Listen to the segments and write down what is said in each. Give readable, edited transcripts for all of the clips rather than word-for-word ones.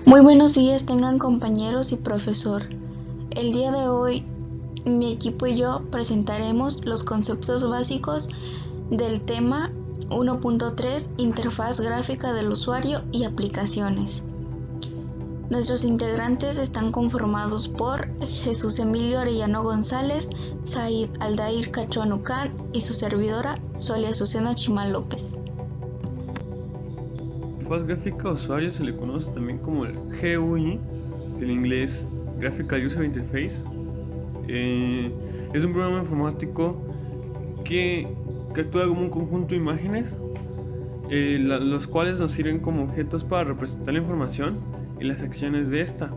Muy buenos días tengan compañeros y profesor. El día de hoy mi equipo y yo presentaremos los conceptos básicos del tema 1.3 Interfaz gráfica del usuario y aplicaciones. Nuestros integrantes están conformados por Jesús Emilio Arellano González, Said Aldair Cachuanucán y su servidora Solia Azucena Chimal López. Interfaz gráfica de usuario se le conoce también como el GUI, del inglés Graphical User Interface. Es un programa informático que actúa como un conjunto de imágenes, los cuales nos sirven como objetos para representar la información y las acciones de esta.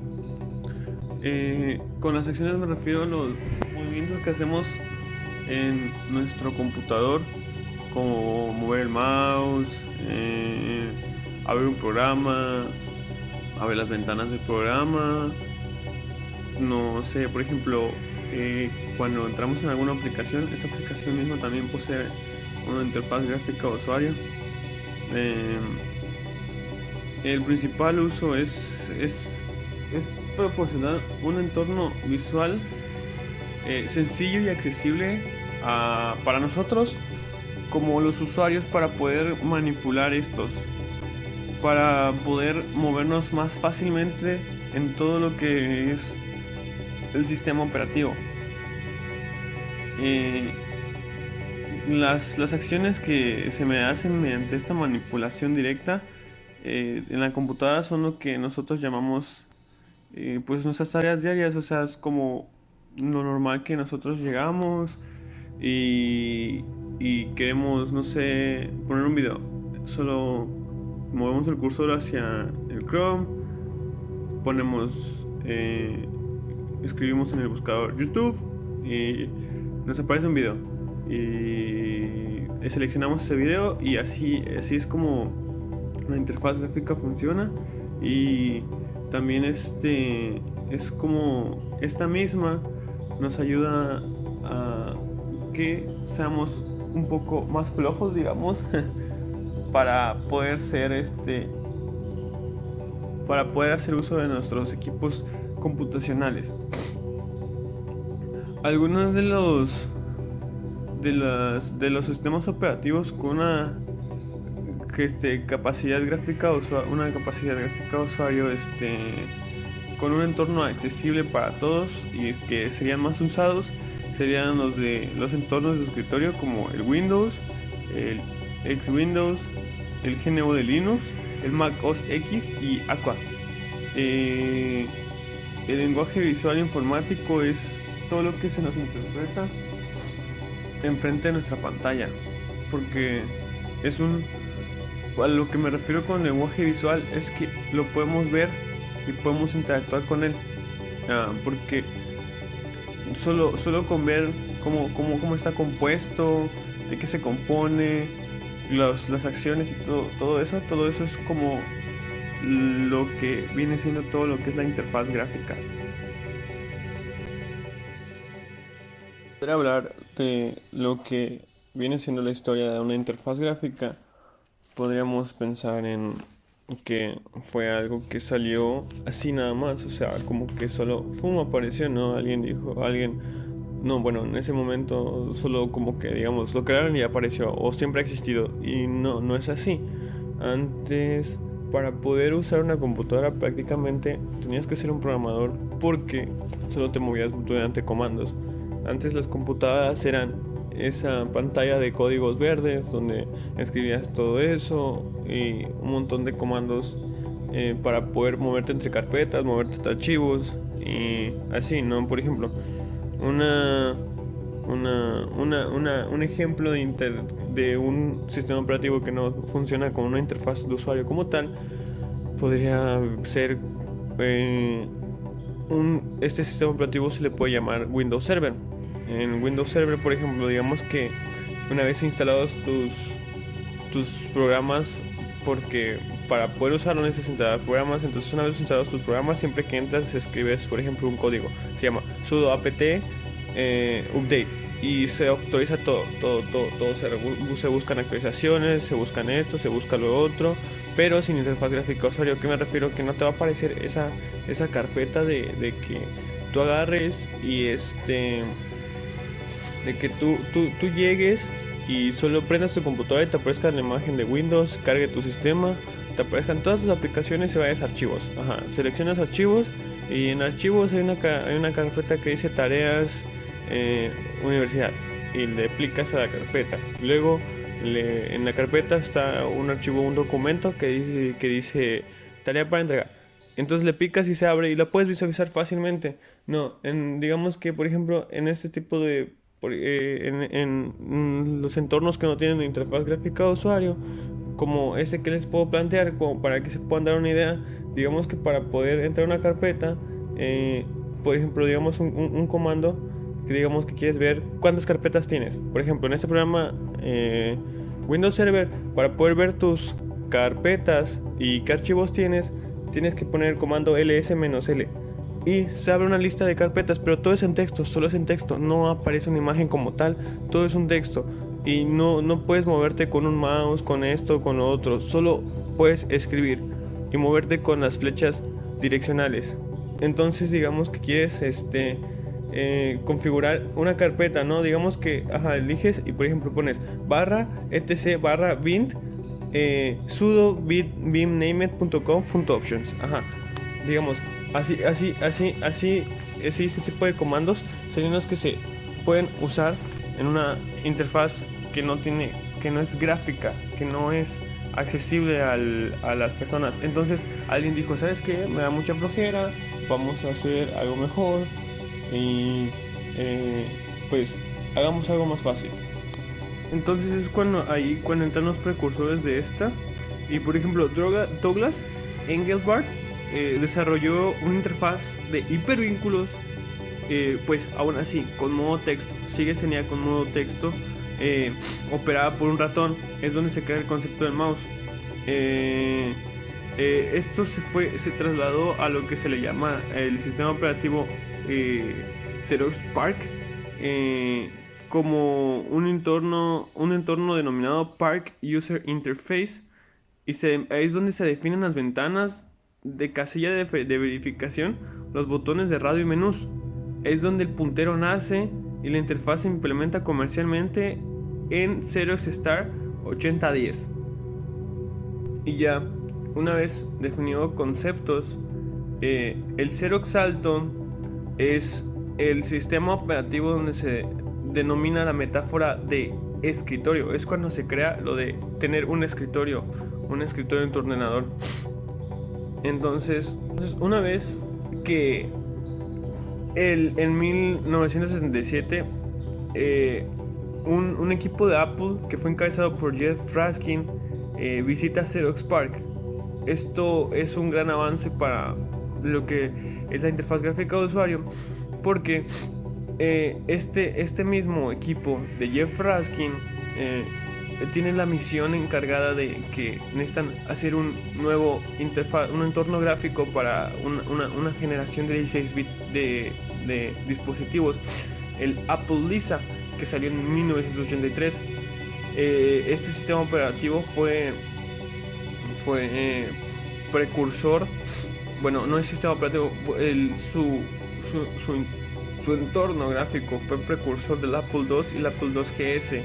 Con las acciones me refiero a los movimientos que hacemos en nuestro computador, como mover el mouse, abrir un programa, abrir las ventanas del programa. No sé, por ejemplo, cuando entramos en alguna aplicación, esa aplicación misma también posee una interfaz gráfica de usuario. El principal uso es proporcionar un entorno visual sencillo y accesible para nosotros como los usuarios, para poder manipular estos, para poder movernos más fácilmente en todo lo que es el sistema operativo. Las acciones que se me hacen mediante esta manipulación directa en la computadora son lo que nosotros llamamos pues nuestras tareas diarias. O sea, es como lo normal que nosotros llegamos y queremos, no sé, poner un video. Solo movemos el cursor hacia el Chrome, escribimos en el buscador YouTube y nos aparece un video y seleccionamos ese video, y así es como la interfaz gráfica funciona. Y también es como esta misma nos ayuda a que seamos un poco más flojos, digamos, para poder hacer uso de nuestros equipos computacionales. Algunos de los sistemas operativos con una capacidad gráfica de usuario, con un entorno accesible para todos y que serían más usados, serían los entornos de escritorio como el Windows, el X Windows, el GNU de Linux, el Mac OS X y Aqua. El lenguaje visual informático es todo lo que se nos interpreta enfrente de nuestra pantalla, porque a lo que me refiero con lenguaje visual es que lo podemos ver y podemos interactuar con él, porque solo con ver cómo está compuesto, de qué se compone, las acciones y todo eso es como lo que viene siendo todo lo que es la interfaz gráfica. Para hablar de lo que viene siendo la historia de una interfaz gráfica, podríamos pensar en que fue algo que salió así nada más, o sea, como que solo apareció, ¿no? En ese momento solo como que, digamos, lo crearon y apareció, o siempre ha existido, y no es así. Antes, para poder usar una computadora prácticamente tenías que ser un programador, porque solo te movías mediante comandos. Antes las computadoras eran esa pantalla de códigos verdes donde escribías todo eso y un montón de comandos para poder moverte entre carpetas, moverte entre archivos y así, ¿no? Por ejemplo, un ejemplo de un sistema operativo que no funciona con una interfaz de usuario como tal podría ser este sistema operativo se le puede llamar Windows Server. En Windows Server, por ejemplo, digamos que una vez instalados tus programas, porque para poder usarlo necesitas instalar programas, entonces una vez instalados tus programas, siempre que entras escribes, por ejemplo, un código, se llama sudo apt update, y se actualiza todo, se buscan actualizaciones, se buscan esto, se busca lo otro, pero sin interfaz gráfica de usuario. ¿Qué me refiero? Que no te va a aparecer esa carpeta de que tú agarres y de que tú llegues y solo prendas tu computadora y te aparezca la imagen de Windows, cargue tu sistema, te aparezcan todas tus aplicaciones y vayas a archivos. Seleccionas archivos y en archivos hay una carpeta que dice tareas universidad y le aplicas a la carpeta. Luego en la carpeta está un archivo, un documento que dice tarea para entregar. Entonces le picas y se abre y lo puedes visualizar fácilmente. No, digamos que por ejemplo en este tipo de en los entornos que no tienen interfaz gráfica de usuario, como este que les puedo plantear, como para que se puedan dar una idea, digamos que para poder entrar a una carpeta, por ejemplo, digamos un comando que digamos que quieres ver cuántas carpetas tienes. Por ejemplo, en este programa Windows Server, para poder ver tus carpetas y qué archivos tienes que poner el comando ls-l y se abre una lista de carpetas, pero todo es en texto, solo es en texto, no aparece una imagen como tal, todo es un texto y no puedes moverte con un mouse, con esto, con lo otro, solo puedes escribir y moverte con las flechas direccionales. Entonces digamos que quieres configurar una carpeta, ¿no? Digamos que eliges y por ejemplo pones barra etc barra bin sudo bimnamed.com.options. Digamos este tipo de comandos son los que se pueden usar en una interfaz que no es gráfica, que no es accesible a las personas. Entonces alguien dijo, ¿sabes qué? Me da mucha flojera, vamos a hacer algo mejor y pues hagamos algo más fácil. Entonces es cuando entran los precursores de esta. Y por ejemplo Douglas Engelbart desarrolló una interfaz de hipervínculos, pues aún así con modo texto, sigue señal con modo texto, operada por un ratón. Es donde se crea el concepto del mouse. Esto se trasladó a lo que se le llama el sistema operativo Xerox PARC, como un entorno denominado PARC User Interface, y ahí es donde se definen las ventanas de casilla de verificación, los botones de radio y menús. Es donde el puntero nace y la interfaz se implementa comercialmente en Xerox Star 8010. Y ya, una vez definido conceptos, el Xerox Alto es el sistema operativo donde se denomina la metáfora de escritorio. Es cuando se crea lo de tener un escritorio en tu ordenador. Entonces una vez que en 1977 un equipo de Apple que fue encabezado por Jeff Raskin visita Xerox PARC. Esto es un gran avance para lo que es la interfaz gráfica de usuario, porque este mismo equipo de Jeff Raskin tiene la misión encargada de que necesitan hacer un nuevo un entorno gráfico para una generación de 16 bits de dispositivos, el Apple Lisa, que salió en 1983. Este sistema operativo fue precursor, bueno, no es sistema operativo, su entorno gráfico fue precursor del Apple II y el Apple II GS.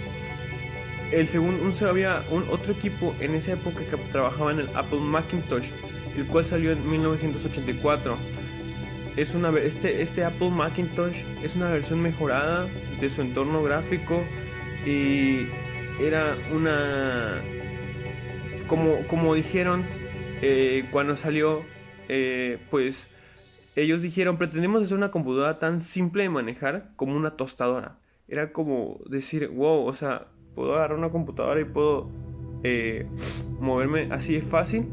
Había otro equipo en esa época que trabajaba en el Apple Macintosh, el cual salió en 1984. Este Apple Macintosh es una versión mejorada de su entorno gráfico y era como dijeron cuando salió, pues ellos dijeron: pretendemos hacer una computadora tan simple de manejar como una tostadora. Era como decir, wow, o sea, puedo agarrar una computadora y puedo moverme así de fácil.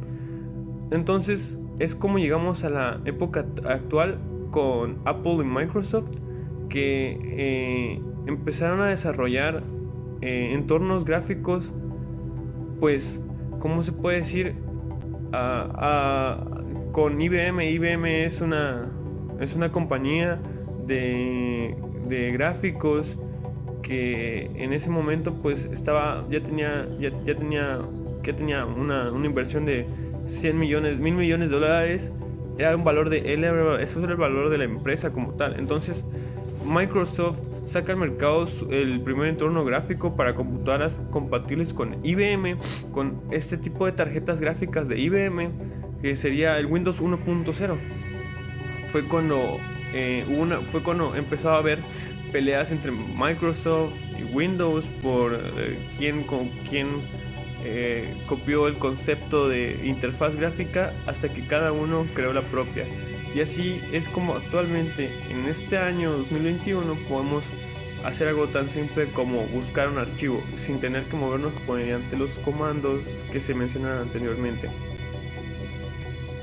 Entonces es como llegamos a la época actual con Apple y Microsoft, que empezaron a desarrollar entornos gráficos, pues, ¿cómo se puede decir? Con IBM. IBM es una compañía de gráficos que en ese momento pues ya tenía que tenía una inversión de 100 millones, 1000 millones de dólares. Era un valor eso era el valor de la empresa como tal. Entonces Microsoft saca al mercado el primer entorno gráfico para computadoras compatibles con IBM, con este tipo de tarjetas gráficas de IBM, que sería el Windows 1.0. Fue cuando empezó a haber peleas entre Microsoft y Windows por quién copió el concepto de interfaz gráfica, hasta que cada uno creó la propia. Y así es como actualmente, en este año 2021, podemos hacer algo tan simple como buscar un archivo sin tener que movernos mediante los comandos que se mencionaron anteriormente.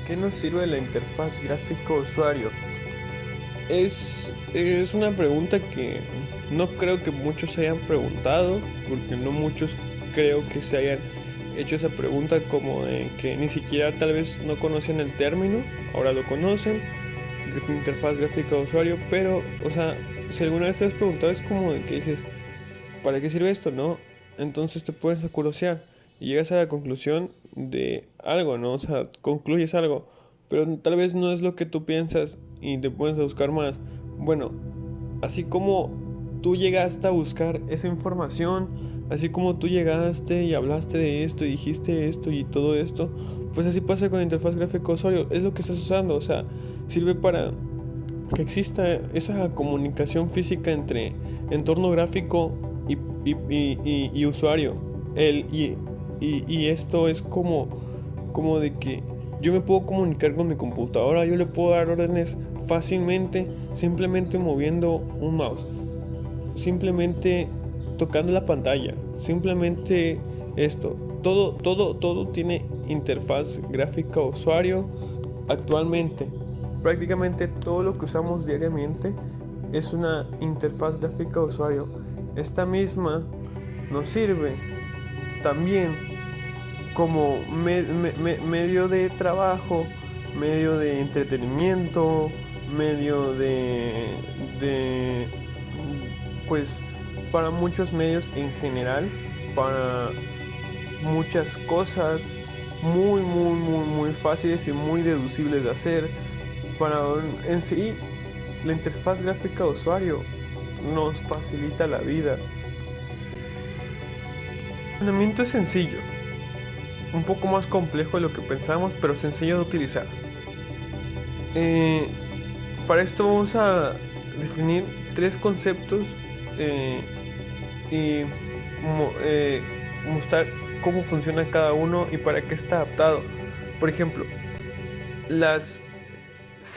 ¿Qué nos sirve la interfaz gráfica usuario? Es una pregunta que no creo que muchos se hayan preguntado, porque no muchos creo que se hayan hecho esa pregunta, como de que ni siquiera tal vez no conocían el término, ahora lo conocen, interfaz gráfica de usuario. Pero, o sea, si alguna vez te has preguntado, es como de que dices, ¿para qué sirve esto? ¿No? Entonces te puedes curiosear y llegas a la conclusión de algo, ¿no? O sea, concluyes algo, pero tal vez no es lo que tú piensas y te pones a buscar más. Bueno, así como tú llegaste a buscar esa información, así como tú llegaste y hablaste de esto y dijiste esto y todo esto, pues así pasa con la interfaz gráfica de usuario. Es lo que estás usando, o sea, sirve para que exista esa comunicación física entre entorno gráfico y usuario. Y esto es como de que yo me puedo comunicar con mi computadora, yo le puedo dar órdenes fácilmente, simplemente moviendo un mouse, simplemente tocando la pantalla, simplemente esto. Todo tiene interfaz gráfica usuario actualmente. Prácticamente todo lo que usamos diariamente es una interfaz gráfica usuario. Esta misma nos sirve también como medio de trabajo, medio de entretenimiento, medio pues para muchos medios en general, para muchas cosas muy fáciles y muy deducibles de hacer. En sí, la interfaz gráfica de usuario nos facilita la vida. El funcionamiento es sencillo, un poco más complejo de lo que pensamos, pero sencillo de utilizar. Para esto vamos a definir 3 conceptos y mostrar cómo funciona cada uno y para qué está adaptado. Por ejemplo, las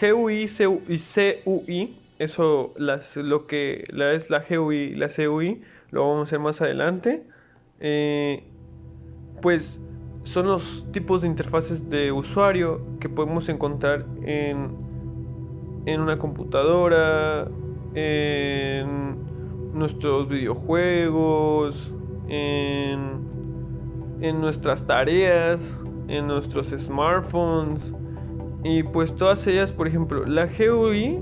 GUI y CUI, eso lo que es la GUI y la CUI, lo vamos a hacer más adelante. Pues son los tipos de interfaces de usuario que podemos encontrar en una computadora, en nuestros videojuegos, en nuestras tareas, en nuestros smartphones. Y pues todas ellas, por ejemplo, la GUI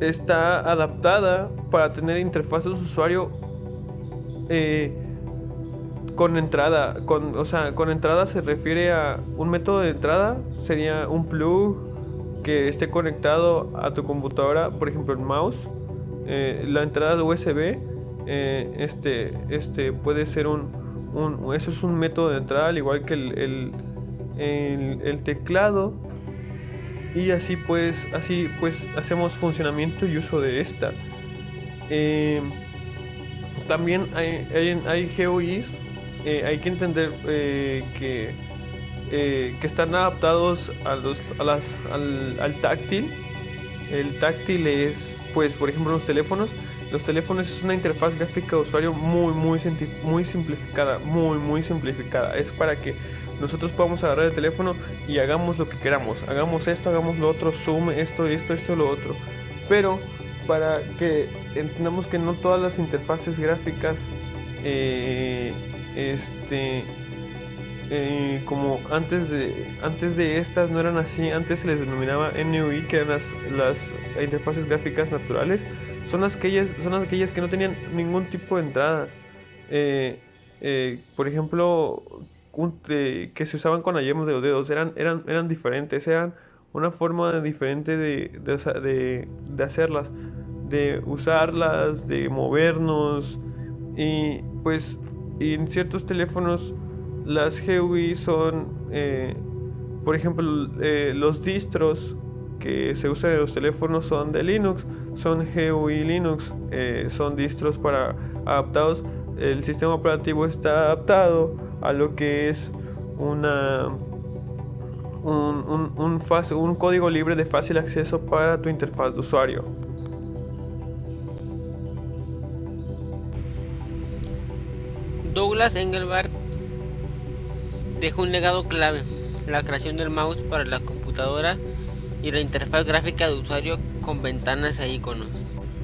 está adaptada para tener interfaces de usuario con entrada. Con entrada se refiere a un método de entrada, sería un plug que esté conectado a tu computadora, por ejemplo el mouse. La entrada de USB, puede ser eso es un método de entrada, al igual que el teclado. Y así pues hacemos funcionamiento y uso de esta. También hay GUIs, hay que entender que están adaptados al táctil. El táctil es, pues, por ejemplo, los teléfonos es una interfaz gráfica de usuario muy simplificada, muy simplificada. Es para que nosotros podamos agarrar el teléfono y hagamos lo que queramos, hagamos esto, hagamos lo otro, zoom, esto, lo otro. Pero para que entendamos que no todas las interfaces gráficas como antes de estas no eran así. Antes se les denominaba NUI, que eran las interfaces gráficas naturales. Son aquellas que no tenían ningún tipo de entrada. Por ejemplo, que se usaban con la yema de los dedos, eran diferentes, eran una forma diferente de hacerlas, de usarlas, de movernos. Y pues y en ciertos teléfonos las GUI son, por ejemplo, los distros que se usan en los teléfonos son de Linux, son GUI Linux, son distros para adaptados. El sistema operativo está adaptado a lo que es una un código libre de fácil acceso para tu interfaz de usuario. Douglas Engelbart dejó un legado clave: la creación del mouse para la computadora y la interfaz gráfica de usuario con ventanas e iconos.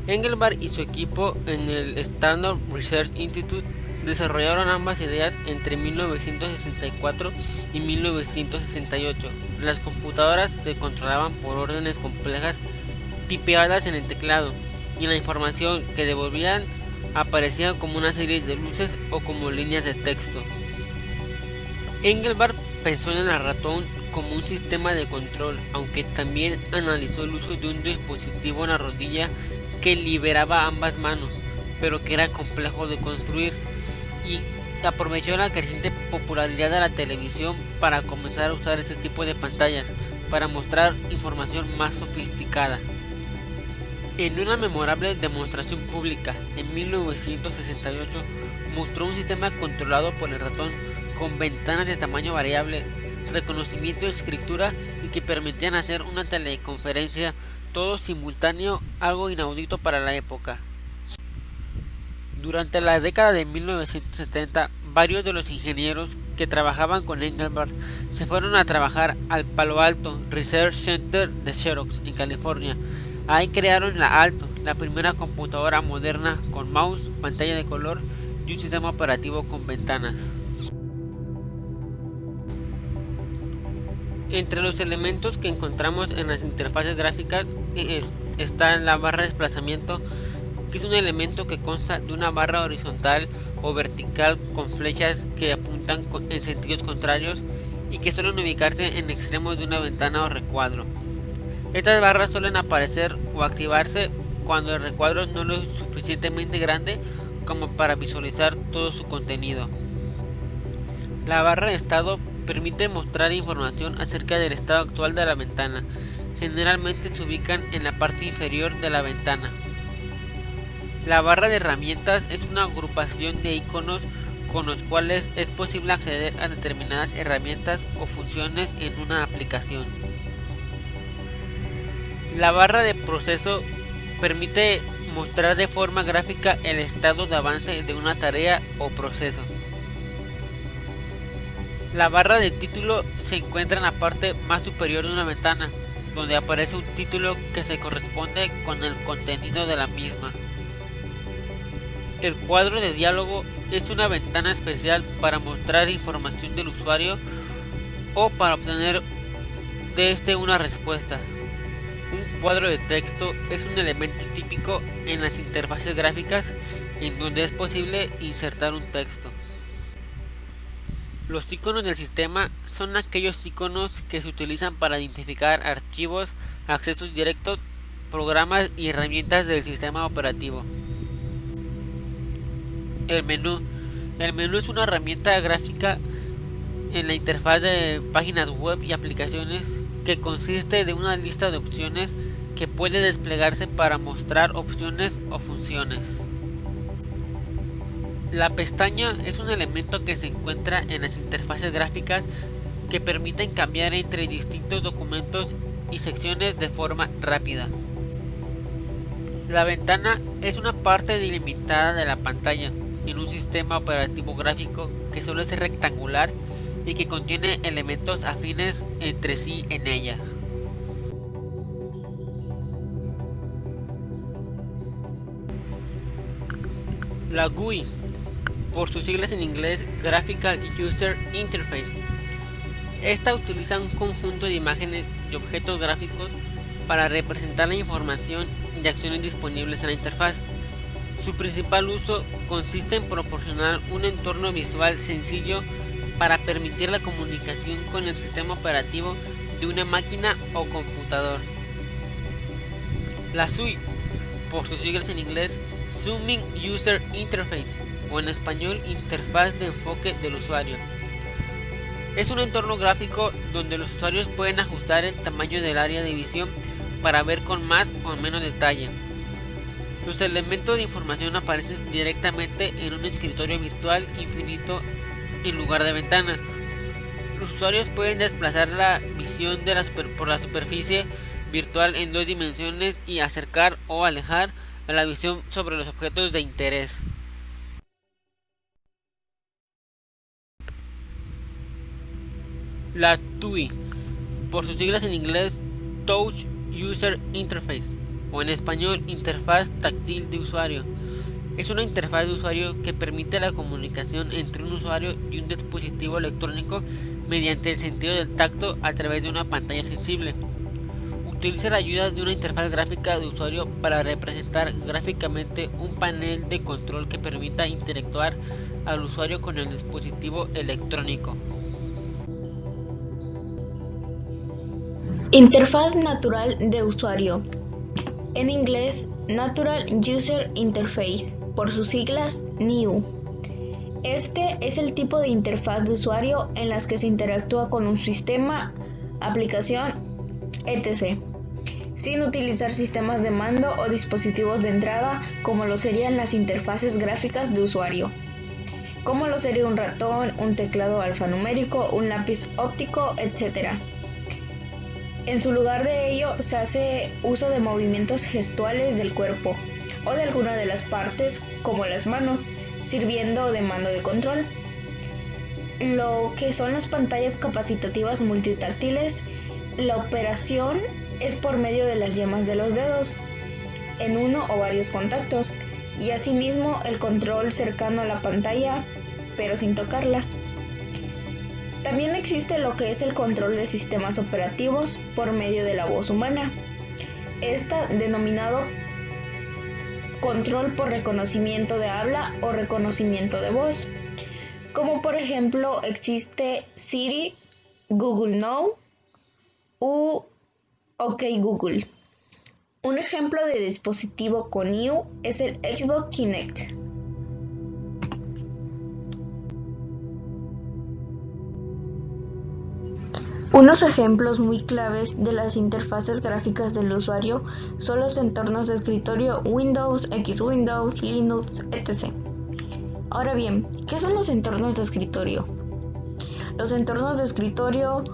Engelbart y su equipo en el Standard Research Institute desarrollaron ambas ideas entre 1964 y 1968. Las computadoras se controlaban por órdenes complejas tipeadas en el teclado, y la información que devolvían aparecía como una serie de luces o como líneas de texto. Engelbart pensó en el ratón como un sistema de control, aunque también analizó el uso de un dispositivo en la rodilla que liberaba ambas manos, pero que era complejo de construir, y aprovechó la creciente popularidad de la televisión para comenzar a usar este tipo de pantallas para mostrar información más sofisticada. En una memorable demostración pública en 1968, mostró un sistema controlado por el ratón con ventanas de tamaño variable, reconocimiento de escritura y que permitían hacer una teleconferencia todo simultáneo, algo inaudito para la época. Durante la década de 1970, varios de los ingenieros que trabajaban con Engelbart se fueron a trabajar al Palo Alto Research Center de Xerox, en California. Ahí crearon la Alto, la primera computadora moderna con mouse, pantalla de color y un sistema operativo con ventanas. Entre los elementos que encontramos en las interfaces gráficas está la barra de desplazamiento, que es un elemento que consta de una barra horizontal o vertical con flechas que apuntan en sentidos contrarios y que suelen ubicarse en extremos de una ventana o recuadro. Estas barras suelen aparecer o activarse cuando el recuadro no es lo suficientemente grande como para visualizar todo su contenido. La barra de estado permite mostrar información acerca del estado actual de la ventana. Generalmente se ubican en la parte inferior de la ventana. La barra de herramientas es una agrupación de iconos con los cuales es posible acceder a determinadas herramientas o funciones en una aplicación. La barra de proceso permite mostrar de forma gráfica el estado de avance de una tarea o proceso. La barra de título se encuentra en la parte más superior de una ventana, donde aparece un título que se corresponde con el contenido de la misma. El cuadro de diálogo es una ventana especial para mostrar información del usuario o para obtener de este una respuesta. Un cuadro de texto es un elemento típico en las interfaces gráficas en donde es posible insertar un texto. Los iconos del sistema son aquellos iconos que se utilizan para identificar archivos, accesos directos, programas y herramientas del sistema operativo. El menú. El menú es una herramienta gráfica en la interfaz de páginas web y aplicaciones que consiste de una lista de opciones que puede desplegarse para mostrar opciones o funciones. La pestaña es un elemento que se encuentra en las interfaces gráficas que permiten cambiar entre distintos documentos y secciones de forma rápida. La ventana es una parte delimitada de la pantalla en un sistema operativo gráfico que suele ser rectangular y que contiene elementos afines entre sí en ella. La GUI, por sus siglas en inglés Graphical User Interface. Esta utiliza un conjunto de imágenes y objetos gráficos para representar la información y acciones disponibles en la interfaz. Su principal uso consiste en proporcionar un entorno visual sencillo para permitir la comunicación con el sistema operativo de una máquina o computador. La SUI, por sus siglas en inglés, Zooming User Interface, o en español, Interfaz de Enfoque del Usuario. Es un entorno gráfico donde los usuarios pueden ajustar el tamaño del área de visión para ver con más o menos detalle. Los elementos de información aparecen directamente en un escritorio virtual infinito en lugar de ventanas. Los usuarios pueden desplazar la visión por la superficie virtual en 2 dimensiones y acercar o alejar la visión sobre los objetos de interés. La TUI, por sus siglas en inglés, Touch User Interface, o en español, Interfaz Táctil de Usuario. Es una interfaz de usuario que permite la comunicación entre un usuario y un dispositivo electrónico mediante el sentido del tacto a través de una pantalla sensible. Utiliza la ayuda de una interfaz gráfica de usuario para representar gráficamente un panel de control que permita interactuar al usuario con el dispositivo electrónico. Interfaz natural de usuario. En inglés, Natural User Interface, por sus siglas NUI. Este es el tipo de interfaz de usuario en las que se interactúa con un sistema, aplicación, etc., sin utilizar sistemas de mando o dispositivos de entrada como lo serían las interfaces gráficas de usuario, como lo sería un ratón, un teclado alfanumérico, un lápiz óptico, etc. En su lugar de ello, se hace uso de movimientos gestuales del cuerpo o de alguna de las partes, como las manos, sirviendo de mando de control. Lo que son las pantallas capacitativas multitáctiles, la operación es por medio de las yemas de los dedos, en uno o varios contactos, y asimismo el control cercano a la pantalla, pero sin tocarla. También existe lo que es el control de sistemas operativos por medio de la voz humana. Esta denominado control por reconocimiento de habla o reconocimiento de voz, como por ejemplo existe Siri, Google Now u OK Google. Un ejemplo de dispositivo con NUI es el Xbox Kinect. Unos ejemplos muy claves de las interfaces gráficas del usuario son los entornos de escritorio Windows, X-Windows, Linux, etc. Ahora bien, ¿qué son los entornos de escritorio? Los entornos de escritorio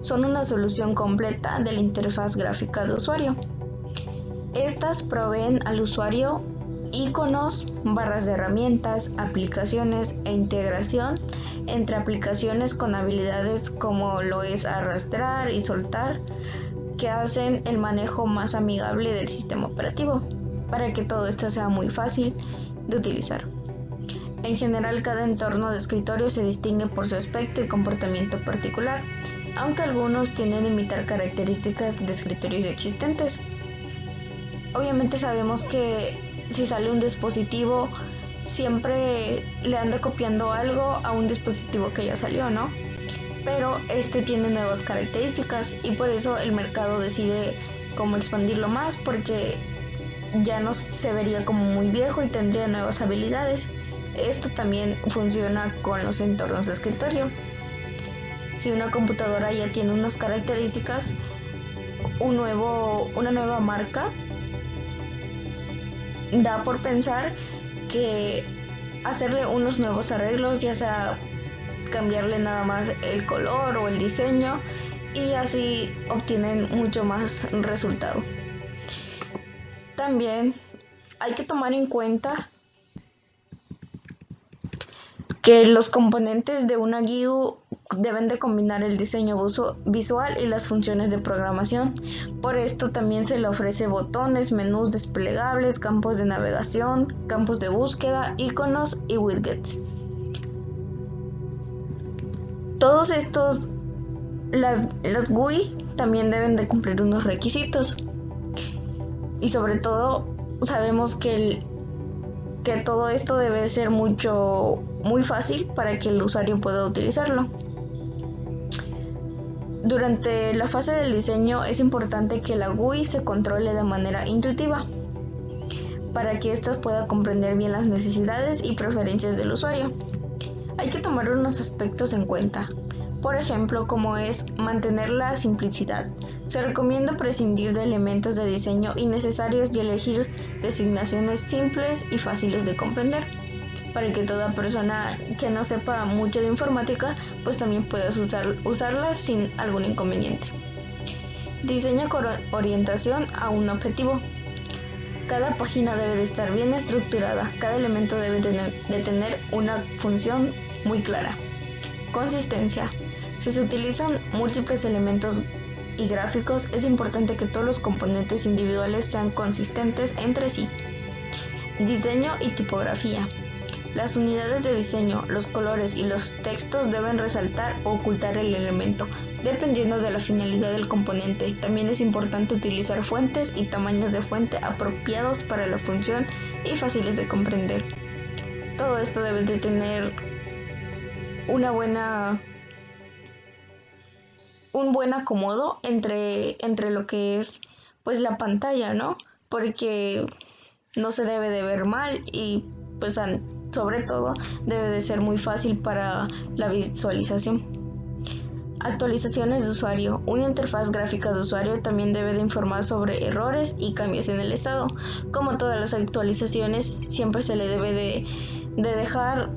son una solución completa de la interfaz gráfica de usuario. Estas proveen al usuario iconos, barras de herramientas, aplicaciones e integración entre aplicaciones con habilidades como lo es arrastrar y soltar, que hacen el manejo más amigable del sistema operativo, para que todo esto sea muy fácil de utilizar. En general, cada entorno de escritorio se distingue por su aspecto y comportamiento particular, aunque algunos tienden a imitar características de escritorios existentes. Obviamente sabemos que si sale un dispositivo, siempre le anda copiando algo a un dispositivo que ya salió, ¿no? Pero este tiene nuevas características y por eso el mercado decide cómo expandirlo más, porque ya no se vería como muy viejo y tendría nuevas habilidades. Esto también funciona con los entornos de escritorio. Si una computadora ya tiene unas características, una nueva marca da por pensar que hacerle unos nuevos arreglos, ya sea cambiarle nada más el color o el diseño, y así obtienen mucho más resultado. También hay que tomar en cuenta que los componentes de una GUI deben de combinar el diseño visual y las funciones de programación. Por esto también se le ofrece botones, menús desplegables, campos de navegación, campos de búsqueda, iconos y widgets. Todos estos, las GUI también deben de cumplir unos requisitos. Y sobre todo sabemos que que todo esto debe ser muy fácil para que el usuario pueda utilizarlo. Durante la fase del diseño es importante que la GUI se controle de manera intuitiva para que ésta pueda comprender bien las necesidades y preferencias del usuario. Hay que tomar unos aspectos en cuenta, por ejemplo, como es mantener la simplicidad. Se recomienda prescindir de elementos de diseño innecesarios y elegir designaciones simples y fáciles de comprender, para que toda persona que no sepa mucho de informática pues también pueda usarla sin algún inconveniente. Diseño con orientación a un objetivo. Cada página debe de estar bien estructurada, cada elemento debe de tener una función muy clara. Consistencia. Si se utilizan múltiples elementos y gráficos, es importante que todos los componentes individuales sean consistentes entre sí. Diseño y tipografía. Las unidades de diseño, los colores y los textos deben resaltar o ocultar el elemento, dependiendo de la finalidad del componente. También es importante utilizar fuentes y tamaños de fuente apropiados para la función y fáciles de comprender. Todo esto debe de tener un buen acomodo entre lo que es pues la pantalla, ¿no? Porque no se debe de ver mal y pues sobre todo debe de ser muy fácil para la visualización. Actualizaciones de usuario. Una interfaz gráfica de usuario también debe de informar sobre errores y cambios en el estado. Como todas las actualizaciones, siempre se le debe de dejar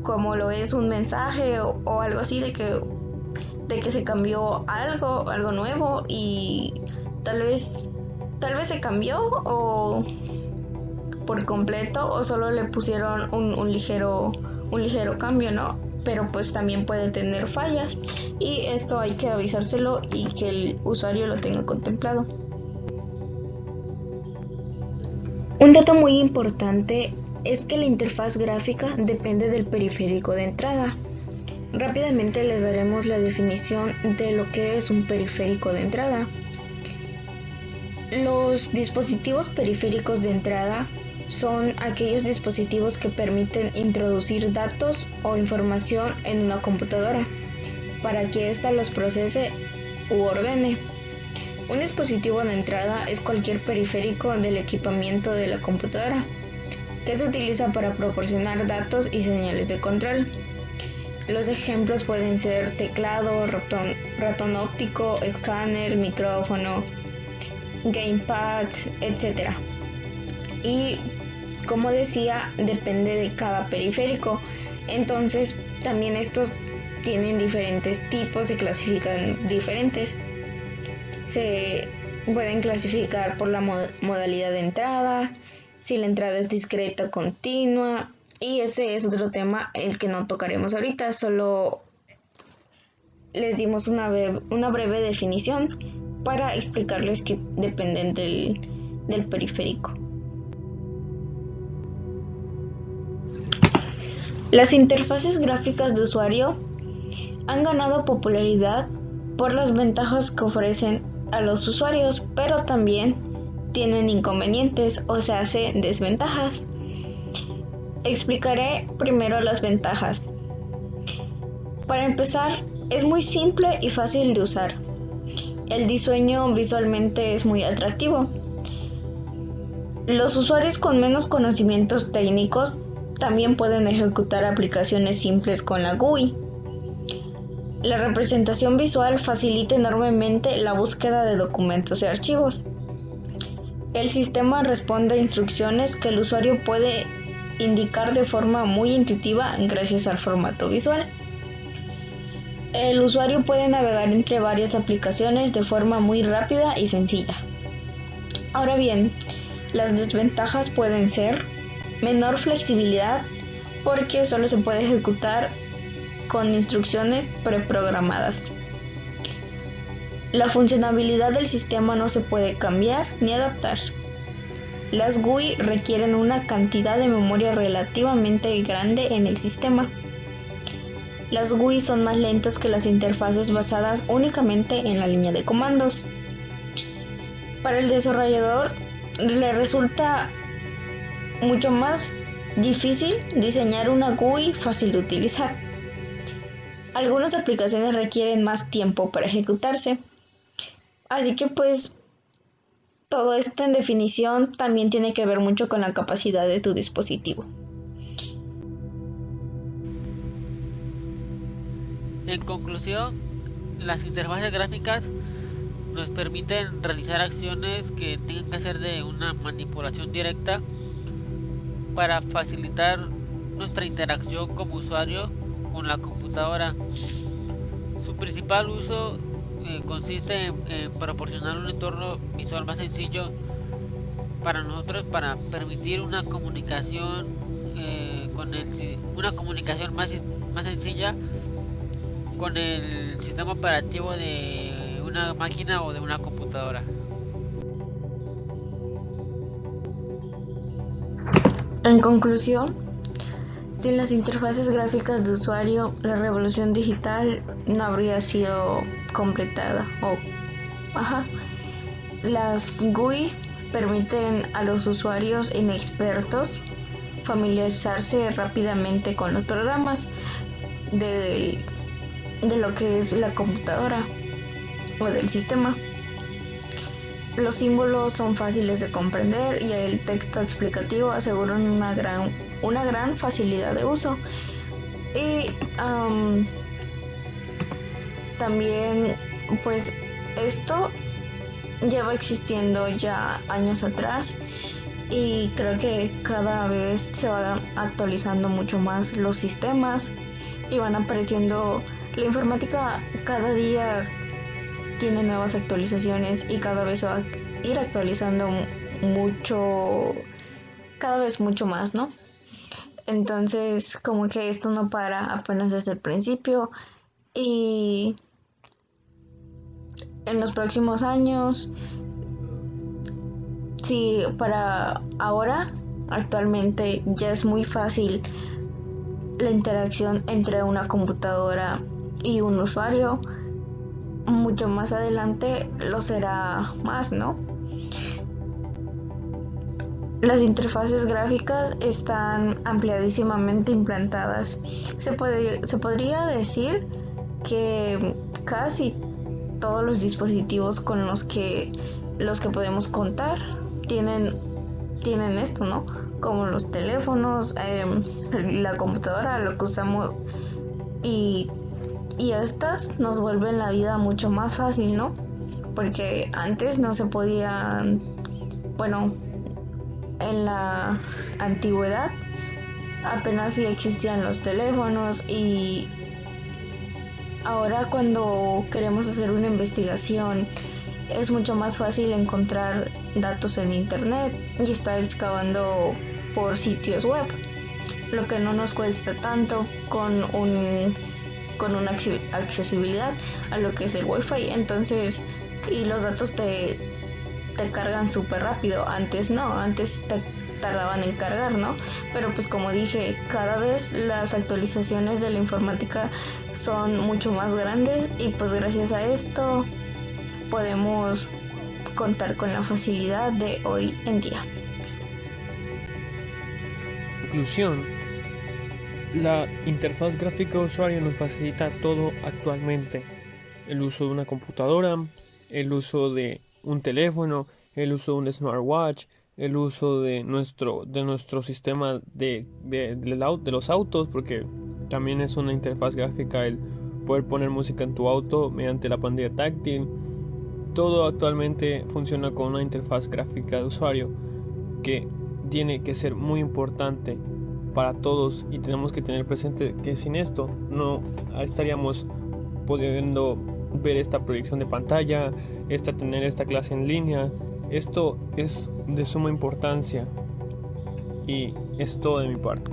como lo es un mensaje o algo así de que se cambió algo nuevo y tal vez se cambió o por completo o solo le pusieron un ligero cambio, ¿no? Pero pues también puede tener fallas y esto hay que avisárselo y que el usuario lo tenga contemplado. Un dato muy importante es que la interfaz gráfica depende del periférico de entrada. Rápidamente les daremos la definición de lo que es un periférico de entrada. Los dispositivos periféricos de entrada son aquellos dispositivos que permiten introducir datos o información en una computadora para que ésta los procese u ordene. Un dispositivo de entrada es cualquier periférico del equipamiento de la computadora que se utiliza para proporcionar datos y señales de control. Los ejemplos pueden ser teclado, ratón óptico, escáner, micrófono, gamepad, etc. Y como decía, depende de cada periférico. Entonces también estos tienen diferentes tipos, se clasifican diferentes. Se pueden clasificar por la modalidad de entrada, si la entrada es discreta o continua, y ese es otro tema el que no tocaremos ahorita, solo les dimos una breve definición para explicarles que dependen del periférico. Las interfaces gráficas de usuario han ganado popularidad por las ventajas que ofrecen a los usuarios, pero también tienen inconvenientes, o sea, desventajas. Explicaré primero las ventajas. Para empezar, es muy simple y fácil de usar. El diseño visualmente es muy atractivo. Los usuarios con menos conocimientos técnicos también pueden ejecutar aplicaciones simples con la GUI. La representación visual facilita enormemente la búsqueda de documentos y archivos. El sistema responde a instrucciones que el usuario puede indicar de forma muy intuitiva gracias al formato visual. El usuario puede navegar entre varias aplicaciones de forma muy rápida y sencilla. Ahora bien, las desventajas pueden ser menor flexibilidad porque solo se puede ejecutar con instrucciones preprogramadas. La funcionalidad del sistema no se puede cambiar ni adaptar. Las GUI requieren una cantidad de memoria relativamente grande en el sistema. Las GUI son más lentas que las interfaces basadas únicamente en la línea de comandos. Para el desarrollador le resulta mucho más difícil diseñar una GUI fácil de utilizar. Algunas aplicaciones requieren más tiempo para ejecutarse. Así que pues todo esto en definición también tiene que ver mucho con la capacidad de tu dispositivo. En conclusión, las interfaces gráficas nos permiten realizar acciones que tengan que hacer de una manipulación directa para facilitar nuestra interacción como usuario con la computadora. Su principal uso consiste en proporcionar un entorno visual más sencillo para nosotros, para permitir una comunicación más sencilla con el sistema operativo de una máquina o de una computadora. En conclusión, sin las interfaces gráficas de usuario, la revolución digital no habría sido completada. Las GUI permiten a los usuarios inexpertos familiarizarse rápidamente con los programas de lo que es la computadora o del sistema. Los símbolos son fáciles de comprender y el texto explicativo aseguran una gran facilidad de uso. Y también pues esto lleva existiendo ya años atrás y creo que cada vez se van actualizando mucho más los sistemas y van apareciendo. La informática cada día tiene nuevas actualizaciones y cada vez se va a ir actualizando cada vez mucho más, ¿no? Entonces, como que esto no para apenas desde el principio y en los próximos años, sí, para ahora, actualmente ya es muy fácil la interacción entre una computadora y un usuario. Mucho más adelante lo será más, ¿no? Las interfaces gráficas están ampliadísimamente implantadas. Se podría decir que casi todos los dispositivos con los que podemos contar tienen esto, ¿no? Como los teléfonos, la computadora, lo que usamos y estas nos vuelven la vida mucho más fácil, ¿no? Porque antes no se podían, bueno, en la antigüedad apenas sí existían los teléfonos y ahora cuando queremos hacer una investigación es mucho más fácil encontrar datos en internet y estar excavando por sitios web, lo que no nos cuesta tanto con una accesibilidad a lo que es el Wi-Fi. Entonces, y los datos te cargan súper rápido. Antes no, antes te tardaban en cargar, ¿no? Pero pues como dije, cada vez las actualizaciones de la informática son mucho más grandes y pues gracias a esto podemos contar con la facilidad de hoy en día. Conclusión: la interfaz gráfica de usuario nos facilita todo actualmente. El uso de una computadora, el uso de un teléfono, el uso de un smartwatch, el uso de nuestro sistema de los autos, porque también es una interfaz gráfica el poder poner música en tu auto mediante la pantalla táctil. Todo actualmente funciona con una interfaz gráfica de usuario que tiene que ser muy importante para todos y tenemos que tener presente que sin esto no estaríamos pudiendo ver esta proyección de pantalla, tener esta clase en línea. Esto es de suma importancia y es todo de mi parte.